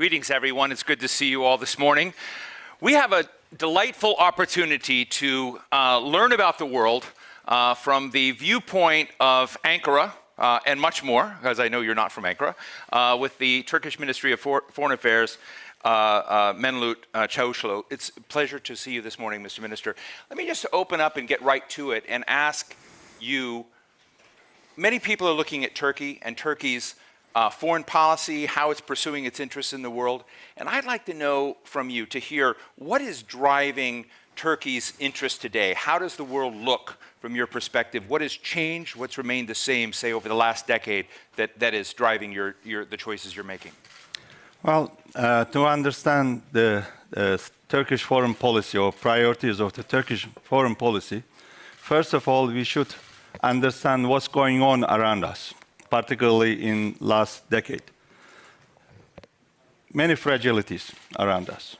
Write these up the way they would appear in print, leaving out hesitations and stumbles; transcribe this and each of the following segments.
Greetings, everyone. It's good to see you all this morning. We have a delightful opportunity to learn about the world from the viewpoint of Ankara and much more, because I know you're not from Ankara, with the Turkish Ministry of Foreign Affairs, Mevlüt Çavuşoğlu. It's a pleasure to see you this morning, Mr. Minister. Let me just open up and get right to it and ask you, many people are looking at Turkey and Turkey's foreign policy, how it's pursuing its interests in the world. And I'd like to know from you, to hear, what is driving Turkey's interest today? How does the world look from your perspective? What has changed? What's remained the same, say, over the last decade that is driving the choices you're making? Well, to understand the Turkish foreign policy or priorities of the Turkish foreign policy, first of all, we should understand what's going on around us, particularly in last decade. Many fragilities around us.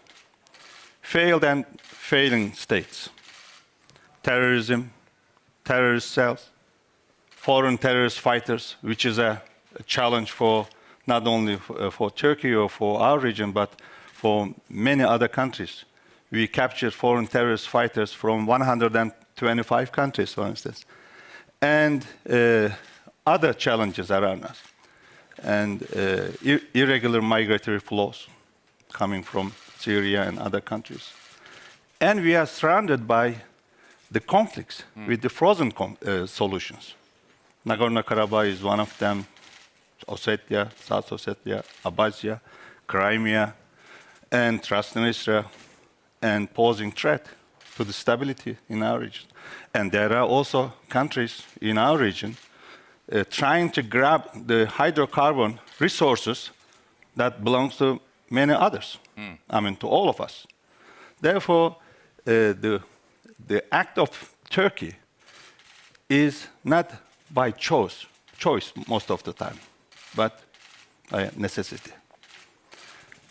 Failed and failing states. Terrorism, terrorist cells, foreign terrorist fighters, which is a challenge for not only for Turkey or for our region, but for many other countries. We captured foreign terrorist fighters from 125 countries, for instance. And other challenges around us, and irregular migratory flows coming from Syria and other countries. And we are surrounded by the conflicts with the frozen solutions. NagornoKarabakh is one of them, Ossetia, South Ossetia, Abkhazia, Crimea, and Transnistria, and posing threat to the stability in our region. And there are also countries in our region trying to grab the hydrocarbon resources that belongs to many others, I mean, to all of us. Therefore, the act of Turkey is not by choice most of the time, but by necessity.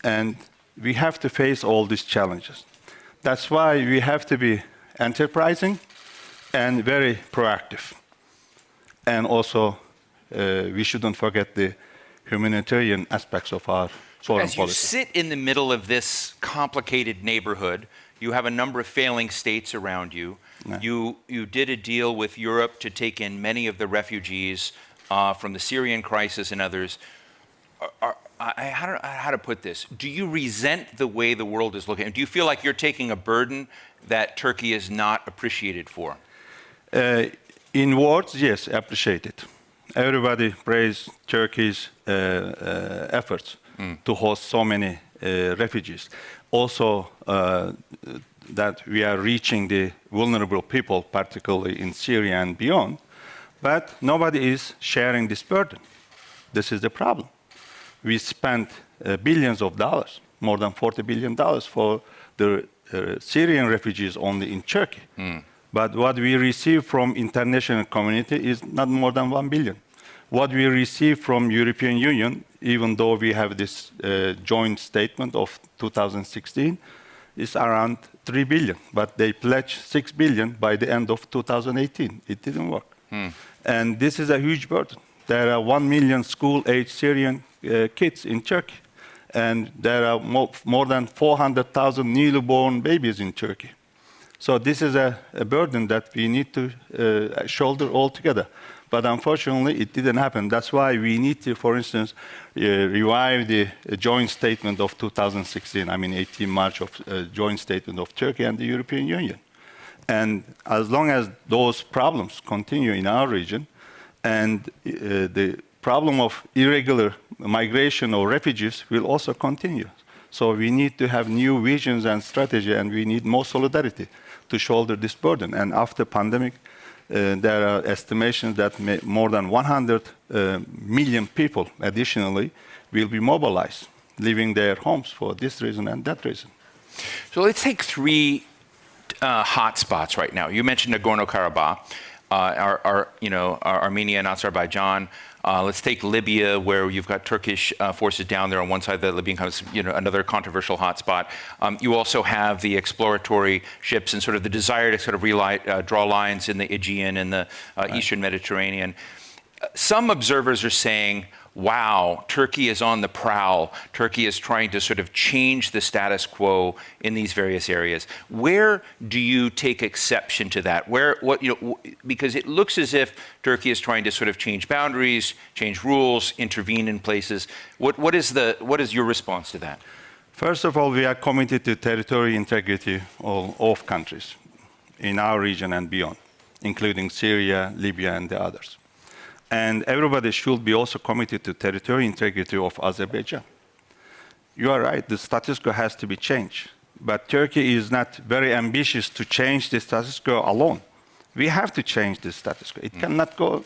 And we have to face all these challenges. That's why we have to be enterprising and very proactive. And also, we shouldn't forget the humanitarian aspects of our foreign policy. As you sit in the middle of this complicated neighborhood, you have a number of failing states around you. Yeah. You did a deal with Europe to take in many of the refugees from the Syrian crisis and others. How to put this? Do you resent the way the world is looking? Do you feel like you're taking a burden that Turkey is not appreciated for? In words, yes, appreciated. Everybody praised Turkey's efforts to host so many refugees. Also, that we are reaching the vulnerable people, particularly in Syria and beyond. But nobody is sharing this burden. This is the problem. We spent billions of dollars, more than $40 billion for the Syrian refugees only in Turkey. But what we receive from international community is not more than 1 billion. What we receive from European Union, even though we have this joint statement of 2016, is around 3 billion. But they pledged 6 billion by the end of 2018. It didn't work. And this is a huge burden. There are 1 million school-age Syrian kids in Turkey. And there are more than 400,000 newly born babies in Turkey. So this is a burden that we need to shoulder all together. But unfortunately, it didn't happen. That's why we need to, for instance, revive the joint statement of 2016, 18 March of joint statement of Turkey and the European Union. And as long as those problems continue in our region, and the problem of irregular migration or refugees will also continue. So we need to have new visions and strategy, and we need more solidarity to shoulder this burden. And after pandemic, there are estimations that more than 100 million people additionally will be mobilized, leaving their homes for this reason and that reason. So let's take three hot spots right now. You mentioned NagornoKarabakh, Armenia and Azerbaijan. Let's take Libya, where you've got Turkish forces down there on one side of the Libyan coast, another controversial hotspot. You also have the exploratory ships and sort of the desire to sort of draw lines in the Aegean and the Eastern Mediterranean. Some observers are saying, wow, Turkey is on the prowl. Turkey is trying to sort of change the status quo in these various areas. Where do you take exception to that? Because it looks as if Turkey is trying to sort of change boundaries, change rules, intervene in places. What is your response to that? First of all, we are committed to territorial integrity of countries in our region and beyond, including Syria, Libya, and the others. And everybody should be also committed to territorial integrity of Azerbaijan. You are right, the status quo has to be changed. But Turkey is not very ambitious to change the status quo alone. We have to change the status quo.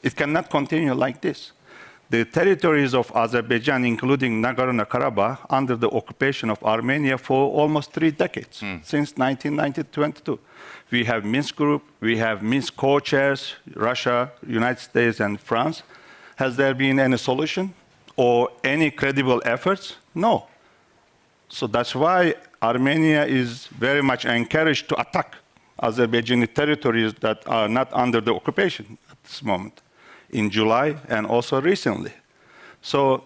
It cannot continue like this. The territories of Azerbaijan, including NagornoKarabakh, under the occupation of Armenia for almost 3 decades, since 1990-22. We have Minsk Group, we have Minsk co-chairs, Russia, United States, and France. Has there been any solution or any credible efforts? No. So that's why Armenia is very much encouraged to attack Azerbaijani territories that are not under the occupation at this moment, in July and also recently. So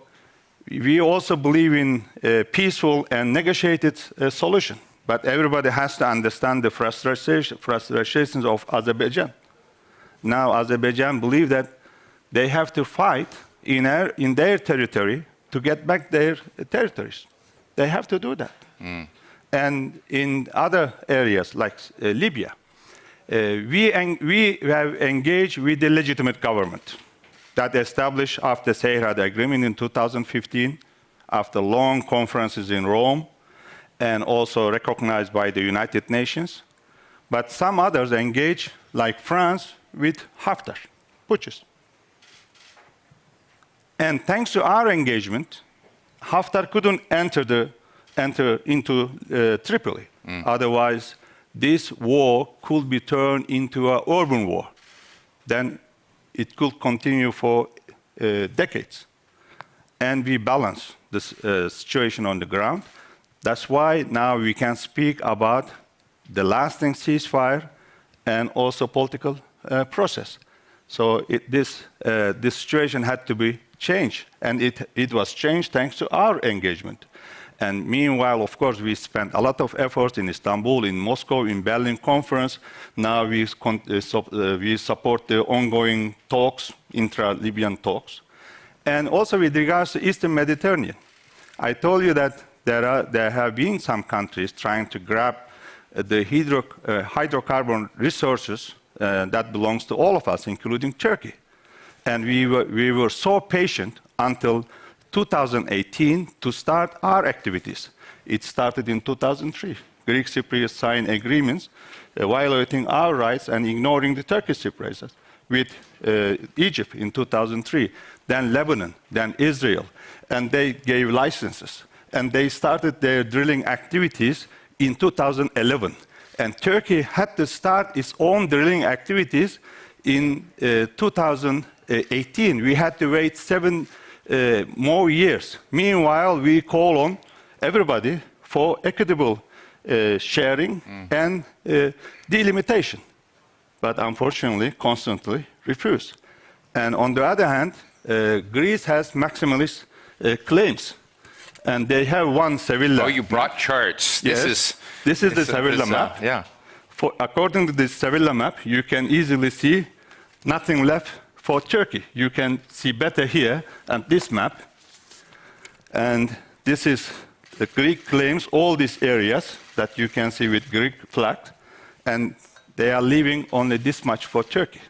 we also believe in a peaceful and negotiated solution. But everybody has to understand the frustrations of Azerbaijan. Now Azerbaijan believe that they have to fight in their territory to get back their territories. They have to do that. And in other areas like Libya, we have engaged with the legitimate government that established after Sehrad Agreement in 2015, after long conferences in Rome, and also recognized by the United Nations. But some others engage, like France, with Haftar, putschs. And thanks to our engagement, Haftar couldn't enter into Tripoli. Otherwise, this war could be turned into an urban war. Then it could continue for decades. And we balance this situation on the ground. That's why now we can speak about the lasting ceasefire and also political process. So this situation had to be changed, and it was changed thanks to our engagement. And meanwhile, of course, we spent a lot of effort in Istanbul, in Moscow, in Berlin conference. Now we support the ongoing talks, intra-Libyan talks. And also with regards to Eastern Mediterranean, I told you that there have been some countries trying to grab the hydrocarbon resources that belongs to all of us, including Turkey. And we were so patient until 2018 to start our activities. It started in 2003. Greek Cypriots signed agreements violating our rights and ignoring the Turkish Cypriots with Egypt in 2003, then Lebanon, then Israel, and they gave licenses. And they started their drilling activities in 2011. And Turkey had to start its own drilling activities in 2018. We had to wait 7 more years. Meanwhile, we call on everybody for equitable sharing and delimitation. But unfortunately, constantly refused. And on the other hand, Greece has maximalist claims. And they have one Sevilla. Oh, you brought charts. Yes. This is the Sevilla map. Yeah. According to this Sevilla map, you can easily see nothing left for Turkey. You can see better here on this map. And this is the Greek claims, all these areas that you can see with Greek flag. And they are leaving only this much for Turkey.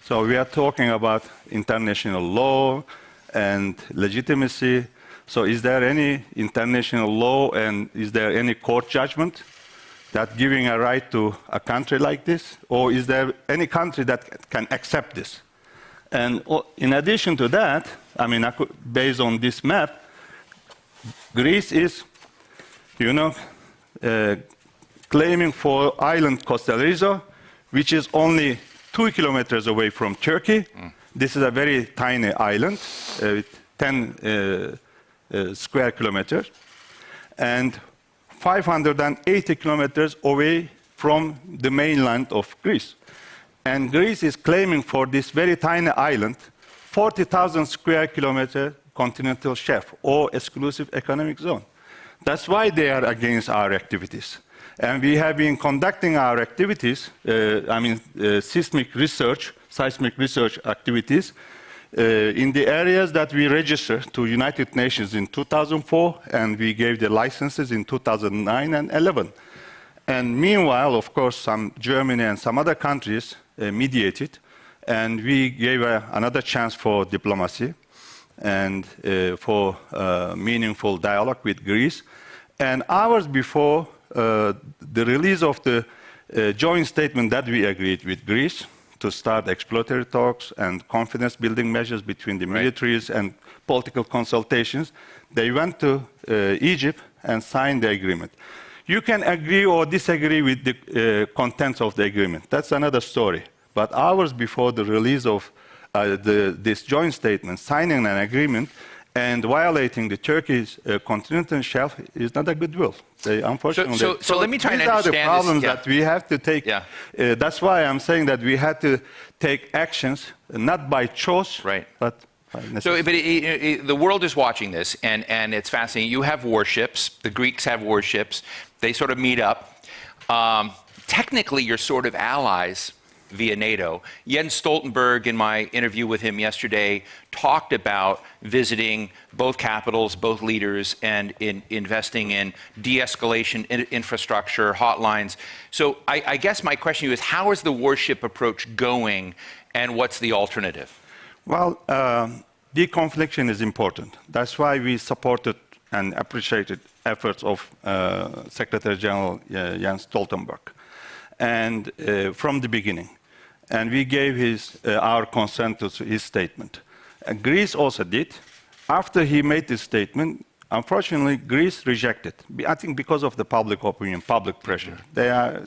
So we are talking about international law and legitimacy. So is there any international law and is there any court judgment that giving a right to a country like this? Or is there any country that can accept this? And in addition to that, I mean, based on this map, Greece is, claiming for island Costa which is only 2 kilometers away from Turkey. This is a very tiny island, 10 square kilometers, and 580 kilometers away from the mainland of Greece. And Greece is claiming for this very tiny island 40,000 square kilometer continental shelf or exclusive economic zone. That's why they are against our activities. And we have been conducting our activities, seismic research activities, in the areas that we registered to United Nations in 2004, and we gave the licenses in 2009 and 11. And meanwhile, of course, Germany and some other countries mediated, and we gave another chance for diplomacy and for meaningful dialogue with Greece. And hours before the release of the joint statement that we agreed with Greece to start exploratory talks and confidence-building measures between the militaries and political consultations, they went to Egypt and signed the agreement. You can agree or disagree with the contents of the agreement. That's another story. But hours before the release of this joint statement, signing an agreement and violating the Turkey's continental shelf is not a goodwill. They, unfortunately, so let me try and understand these are the problems this. that we have to take. That's why I'm saying that we had to take actions, not by choice, but by necessity. So, the world is watching this, and it's fascinating. You have warships. The Greeks have warships. They sort of meet up. Technically, you're sort of allies via NATO. Jens Stoltenberg, in my interview with him yesterday, talked about visiting both capitals, both leaders, and investing in de-escalation infrastructure, hotlines. So I guess my question to you is, how is the warship approach going, and what's the alternative? Well, deconfliction is important. That's why we supported and appreciated efforts of Secretary General Jens Stoltenberg, and from the beginning. And we gave our consent to his statement. And Greece also did. After he made this statement, unfortunately, Greece rejected. I think because of the public opinion, public pressure. They are,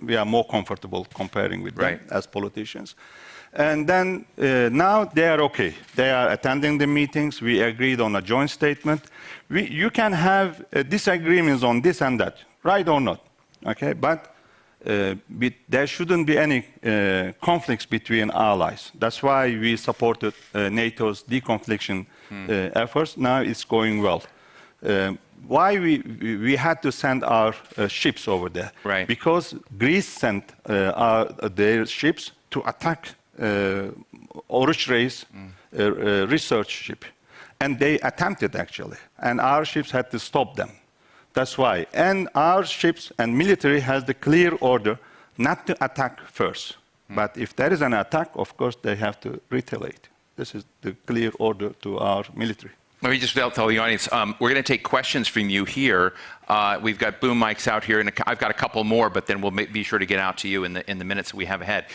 we are more comfortable comparing with them as politicians. And then now they are okay. They are attending the meetings. We agreed on a joint statement. You can have disagreements on this and that, right or not, okay? But there shouldn't be any conflicts between allies. That's why we supported NATO's deconfliction efforts. Now it's going well. Why we had to send our ships over there? Because Greece sent their ships to attack Oruç Reis research ship. And they attempted, actually. And our ships had to stop them. That's why. And our ships and military has the clear order not to attack first. But if there is an attack, of course, they have to retaliate. This is the clear order to our military. Let me just tell the audience, we're going to take questions from you here. We've got boom mics out here, and I've got a couple more, but then we'll be sure to get out to you in the minutes that we have ahead.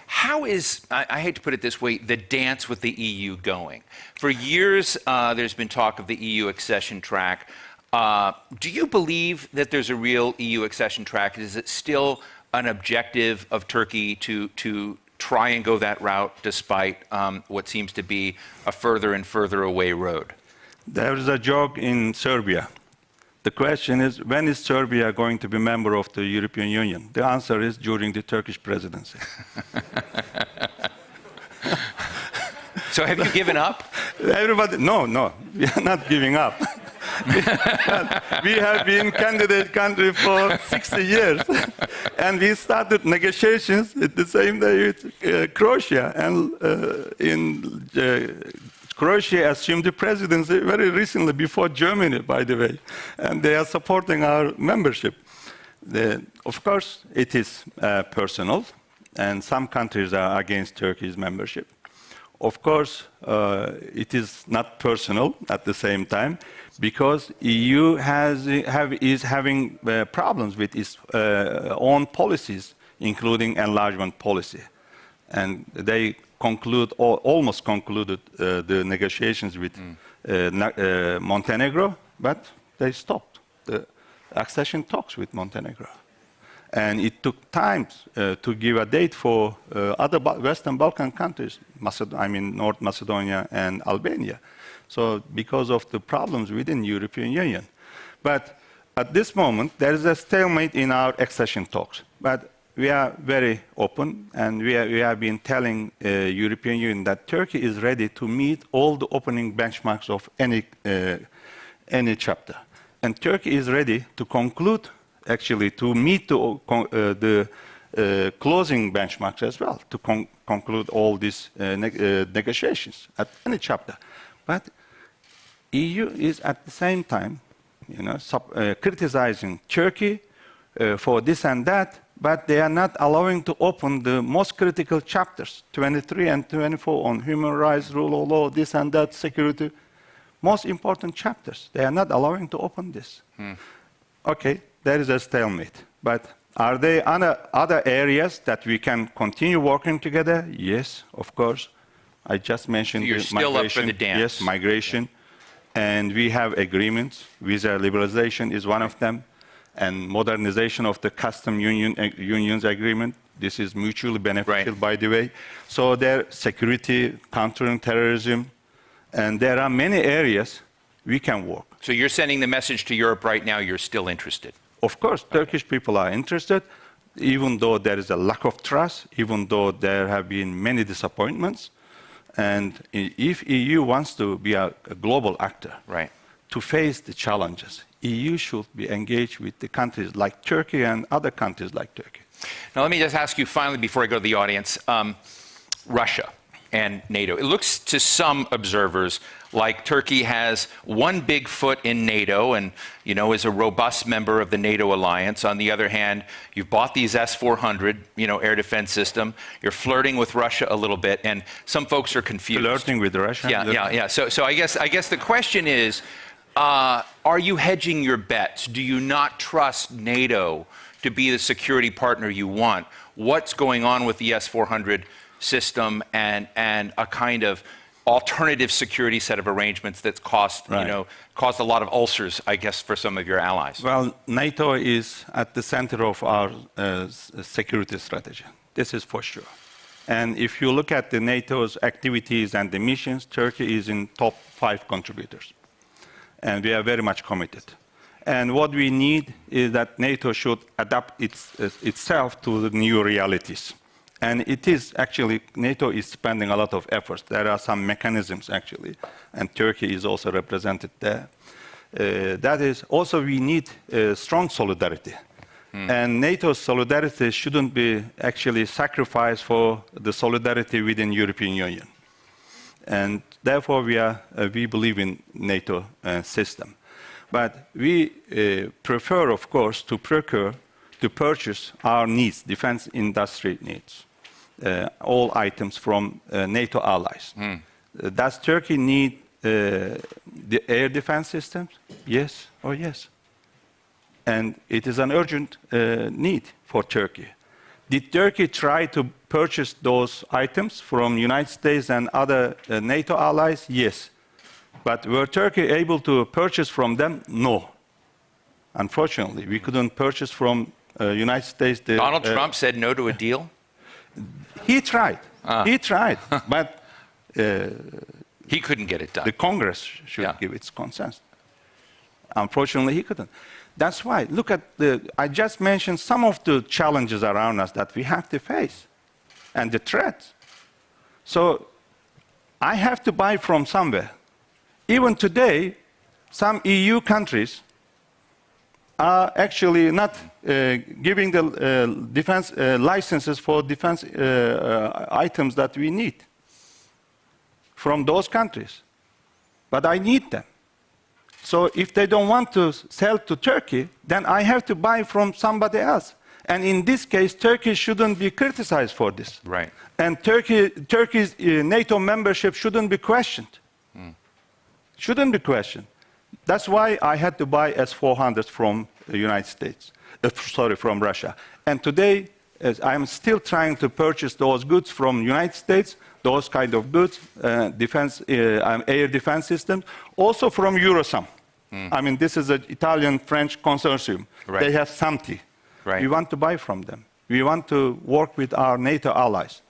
How is, I hate to put it this way, the dance with the EU going? For years, there's been talk of the EU accession track. Do you believe that there's a real EU accession track? Is it still an objective of Turkey to try and go that route despite what seems to be a further and further away road? There is a joke in Serbia. The question is, when is Serbia going to be a member of the European Union? The answer is during the Turkish presidency. So have you given up? Everybody, no, we are not giving up. We have been candidate country for 60 years, and we started negotiations at the same day with Croatia, and Croatia assumed the presidency very recently, before Germany, by the way, and they are supporting our membership. Of course, it is personal, and some countries are against Turkey's membership. Of course, it is not personal at the same time, because EU is having problems with its own policies, including enlargement policy. And they almost concluded the negotiations with Montenegro, but they stopped the accession talks with Montenegro. And it took time to give a date for other Western Balkan countries, North Macedonia and Albania. So because of the problems within the European Union. But at this moment, there is a stalemate in our accession talks. But we are very open, and we have been telling European Union that Turkey is ready to meet all the opening benchmarks of any chapter. And Turkey is ready to conclude, actually, to meet the closing benchmarks as well, to conclude all these negotiations at any chapter. But EU is at the same time, criticizing Turkey for this and that, but they are not allowing to open the most critical chapters, 23 and 24 on human rights, rule of law, this and that, security, most important chapters. They are not allowing to open this. Okay, there is a stalemate. But are there other areas that we can continue working together? Yes, of course. I just mentioned you're still migration. Up for the dance. Yes, migration. And we have agreements. Visa liberalization is one of them. And modernization of the custom unions agreement. This is mutually beneficial, by the way. So there, security, countering terrorism, and there are many areas we can work. So you're sending the message to Europe right now, you're still interested? Of course, Turkish people are interested, even though there is a lack of trust, even though there have been many disappointments. And if EU wants to be a global actor, to face the challenges, EU should be engaged with the countries like Turkey and other countries like Turkey. Now, let me just ask you finally, before I go to the audience, Russia and NATO. It looks to some observers like Turkey has one big foot in NATO and, is a robust member of the NATO alliance. On the other hand, you've bought these S-400, air defense system. You're flirting with Russia a little bit, and some folks are confused. Flirting with Russia? Yeah. So I guess the question is, are you hedging your bets? Do you not trust NATO to be the security partner you want? What's going on with the S-400 system and a kind of alternative security set of arrangements that's caused a lot of ulcers, I guess, for some of your allies? Well, NATO is at the center of our security strategy. This is for sure. And if you look at the NATO's activities and the missions, Turkey is in top 5 contributors. And we are very much committed. And what we need is that NATO should adapt itself to the new realities. And it is actually, NATO is spending a lot of efforts. There are some mechanisms, actually, and Turkey is also represented there. That is, also we need strong solidarity. And NATO's solidarity shouldn't be actually sacrificed for the solidarity within European Union. And therefore, we believe in NATO system. But we prefer, of course, to purchase our needs, defense industry needs, all items from NATO allies. Does Turkey need the air defense systems? Yes or yes. And it is an urgent need for Turkey. Did Turkey try to purchase those items from the United States and other NATO allies? Yes. But were Turkey able to purchase from them? No. Unfortunately, we couldn't purchase from the United States. Donald Trump said no to a deal? He tried. He tried. But he couldn't get it done. The Congress should give its consent. Unfortunately, he couldn't. That's why, look at I just mentioned some of the challenges around us that we have to face and the threats. So I have to buy from somewhere. Even today, some EU countries are actually not giving the defense licenses for defense items that we need from those countries. But I need them. So if they don't want to sell to Turkey, then I have to buy from somebody else. And in this case, Turkey shouldn't be criticized for this. Right. And Turkey's NATO membership shouldn't be questioned. Shouldn't be questioned. That's why I had to buy S-400 from the United States, from Russia. And today, I'm still trying to purchase those goods from the United States, those kind of goods, defense, air defense systems, also from Eurosam. I mean, this is an Italian-French consortium. Right. They have something. Right. We want to buy from them. We want to work with our NATO allies.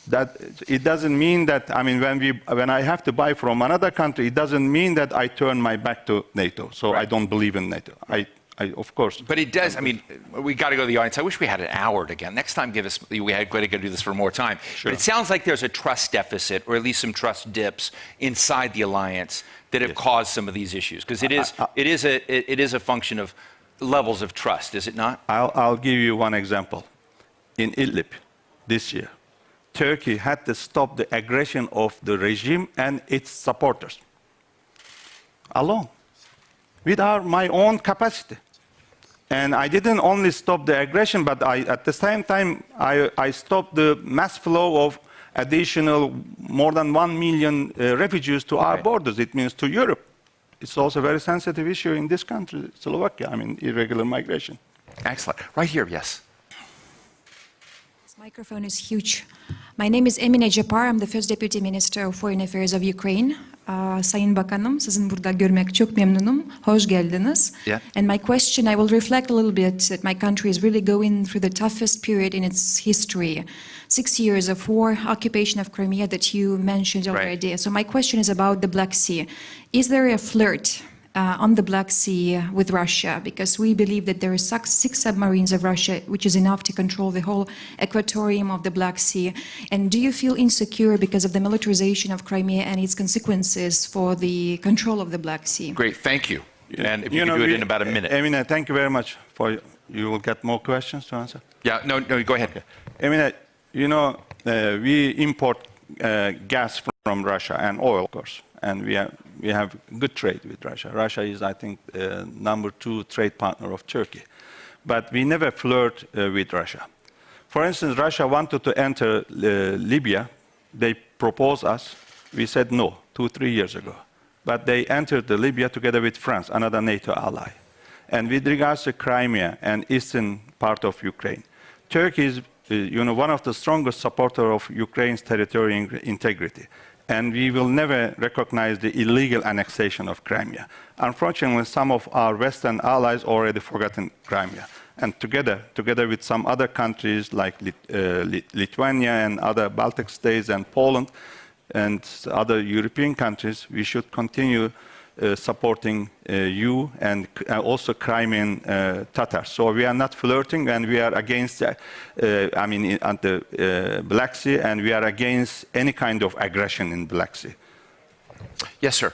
That it doesn't mean that, I mean, when I have to buy from another country, it doesn't mean that I turn my back to NATO. So I don't believe in NATO. of course. But it does, I mean, we got to go to the audience. I wish we had an hour again. Next time, we had to do this for more time. Sure. But it sounds like there's a trust deficit, or at least some trust dips inside the alliance that have caused some of these issues. Because it is a function of levels of trust, is it not? I'll give you one example. In Idlib this year, Turkey had to stop the aggression of the regime and its supporters alone, with my own capacity. And I didn't only stop the aggression, but at the same time, I stopped the mass flow of additional more than 1 million refugees to our borders. It means to Europe. It's also a very sensitive issue in this country, Slovakia, I mean, irregular migration. Excellent. Right here, yes. This microphone is huge. My name is Emine Cepar. I'm the First Deputy Minister of Foreign Affairs of Ukraine. Sayın Bakanım, sizin burada görmek çok memnunum. Hoş geldiniz. Yeah. And my question, I will reflect a little bit that my country is really going through the toughest period in its history. 6 years of war, occupation of Crimea that you mentioned already. Right. So my question is about the Black Sea. Is there a flirt on the Black Sea with Russia? Because we believe that there are 6 submarines of Russia, which is enough to control the whole equatorium of the Black Sea. And do you feel insecure because of the militarization of Crimea and its consequences for the control of the Black Sea? Great, thank you. And if you can do it in about a minute. Emine, thank you very much. You will get more questions to answer. Yeah, no, go ahead. Okay. Emine, you know, we import gas from Russia and oil, of course. And we have good trade with Russia. Russia is, I think, number 2 trade partner of Turkey. But we never flirt with Russia. For instance, Russia wanted to enter Libya. They proposed us. We said no 2-3 years ago. But they entered Libya together with France, another NATO ally. And with regards to Crimea and eastern part of Ukraine, Turkey is one of the strongest supporters of Ukraine's territorial integrity. And we will never recognize the illegal annexation of Crimea. Unfortunately, some of our Western allies already forgotten Crimea. And together with some other countries like Lithuania and other Baltic states and Poland and other European countries, we should continue supporting you and also Crimean Tatars. So we are not flirting, and we are against, at the Black Sea, and we are against any kind of aggression in Black Sea. Yes, sir.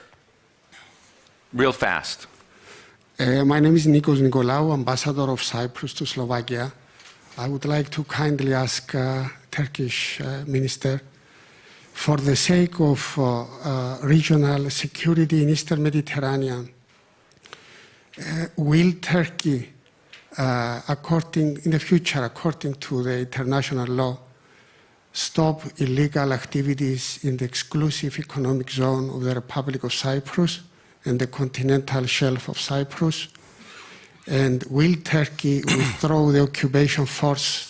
Real fast. My name is Nikos Nikolaou, Ambassador of Cyprus to Slovakia. I would like to kindly ask Turkish Minister, for the sake of regional security in Eastern Mediterranean, will Turkey, in the future, according to the international law, stop illegal activities in the exclusive economic zone of the Republic of Cyprus and the continental shelf of Cyprus? And will Turkey withdraw the occupation force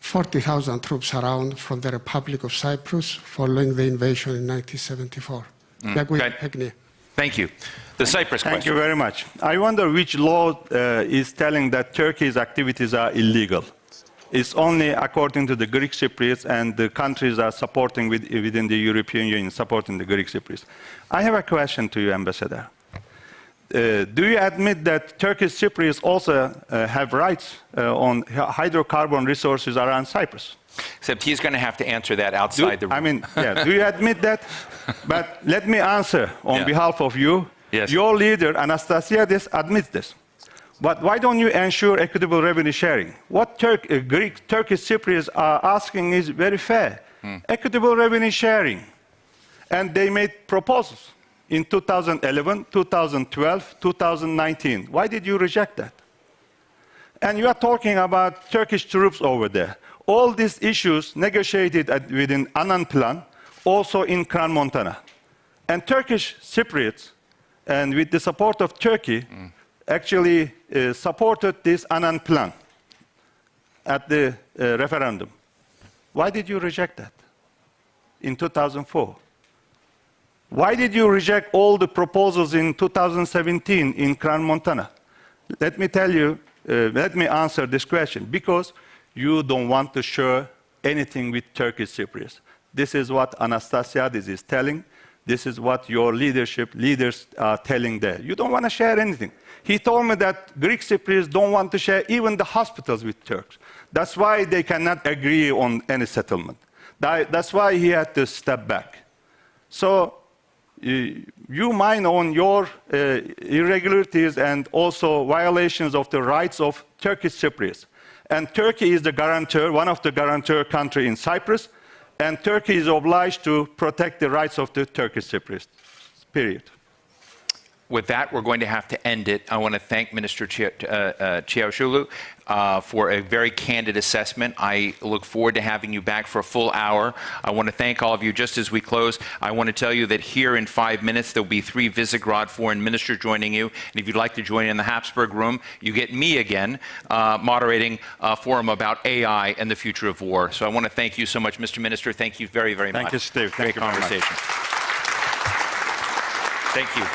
40,000 troops around from the Republic of Cyprus following the invasion in 1974. Thank you. The Cyprus question. Thank you very much. I wonder which law is telling that Turkey's activities are illegal. It's only according to the Greek Cypriots, and the countries are supporting within the European Union, supporting the Greek Cypriots. I have a question to you, Ambassador. Do you admit that Turkish Cypriots also have rights on hydrocarbon resources around Cyprus? Except he's going to have to answer that outside the room. Do you admit that? But let me answer on behalf of you. Yes. Your leader, Anastasiadis, admits this. But why don't you ensure equitable revenue sharing? What Turkish Cypriots are asking is very fair. Equitable revenue sharing. And they made proposals in 2011, 2012, 2019. Why did you reject that? And you are talking about Turkish troops over there. All these issues negotiated within Annan Plan, also in Kran Montana. And Turkish Cypriots, and with the support of Turkey, actually supported this Annan Plan at the referendum. Why did you reject that in 2004? Why did you reject all the proposals in 2017 in Kran Montana? Let me tell you, let me answer this question. Because you don't want to share anything with Turkish Cypriots. This is what Anastasiadis is telling. This is what your leaders are telling there. You don't want to share anything. He told me that Greek Cypriots don't want to share even the hospitals with Turks. That's why they cannot agree on any settlement. That's why he had to step back. So you mine on your irregularities and also violations of the rights of Turkish Cypriots. And Turkey is the guarantor, one of the guarantor countries in Cyprus, and Turkey is obliged to protect the rights of the Turkish Cypriots, period. With that, we're going to have to end it. I want to thank Minister Çavuşoğlu for a very candid assessment. I look forward to having you back for a full hour. I want to thank all of you. Just as we close, I want to tell you that here in 5 minutes, there'll be 3 Visegrad foreign ministers joining you. And if you'd like to join in the Habsburg room, you get me again moderating a forum about AI and the future of war. So I want to thank you so much, Mr. Minister. Thank you very, very much. Thank you, Steve. Great Thank you very much. conversation. Thank you.